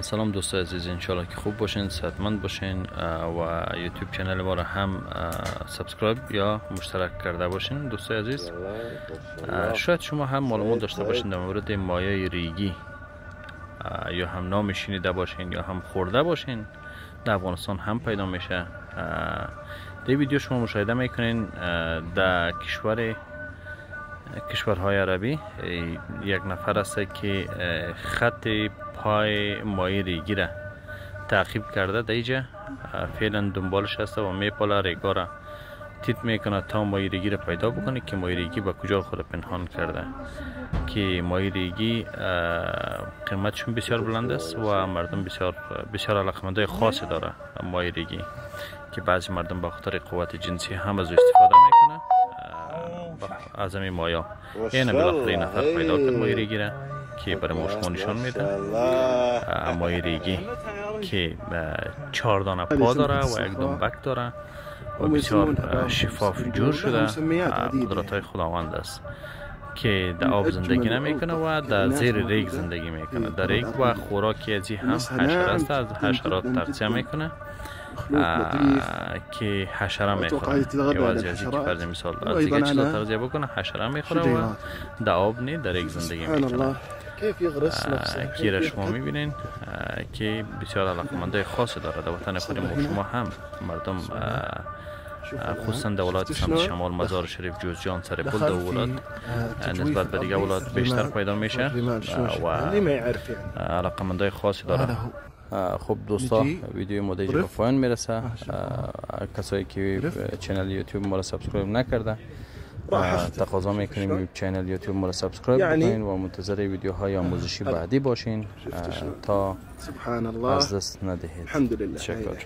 سلام دوستای عزیز، انشالله که خوب باشین، صحتمند باشین و یوتیوب چنل ما را هم سابسکرایب یا مشترک کرده باشین. دوستای عزیز، شاید شما هم معلومات داشته باشین در مورد مایع ریگی، یا هم نام شنیده باشین یا هم خورده باشین. در افغانستان هم پیدا میشه. در ویدیو شما مشاهده میکنین در کشورهای عربی یک نفر است که خط پای مایع ریگی را تعقیب کرده. در اینجا فعلا دنبالش هست و میپاله ریگا را تیت میکنه تا مایع ریگی را پیدا بکنه که مایع ریگی به کجا خود پنهان کرده. که مایع ریگی قیمتشون بسیار بلند است و مردم بسیار علاقمندی خاصی داره. مایع ریگی که بعضی مردم به خاطر قوت جنسی هم از استفاده میکنه از همین مایع. این بالاخره این نفر پیدا کرد مایع ریگی را که برای ما شما نشان میده. مایع ریگی که 4 دانه پا داره و 1 دنبک داره و بسیار شفاف جور شده. قدرت های خداوند است که در آب زندگی نمیکنه و در زیر ریگ زندگی میکنه. در ریگ و خوراکی ازی هم حشره است، از حشرات تغذیه میکنه که حشره میخوره. که وضعی ازی که فرض مثال از دیگه چیزا تغذیه بکنه حشره میخوره و در آب نی در ریگ زندگی میکنه. که را شما میبینین که بسیار علاقمندی خاصی داره. در وطن خود ما شما هم مردم خصوصا در ولایت سمت شمال مزار شریف، جوزجان، سرپل در ولایت نسبت به دیگه ولایت بیشتر پیدا میشه و علاقمندی خاصی داره. خب دوستا، ویدیو ما دیگه به پایان میرسه. کسایی که چنل یوتیوب ما را سابسکرایب نکرده تقاضا میکنیم چنل یوتیوب ما را سابسکرایب بکنین و منتظر ویدیوهای آموزشی بعدی باشین تا از دست ندهید. تشکر.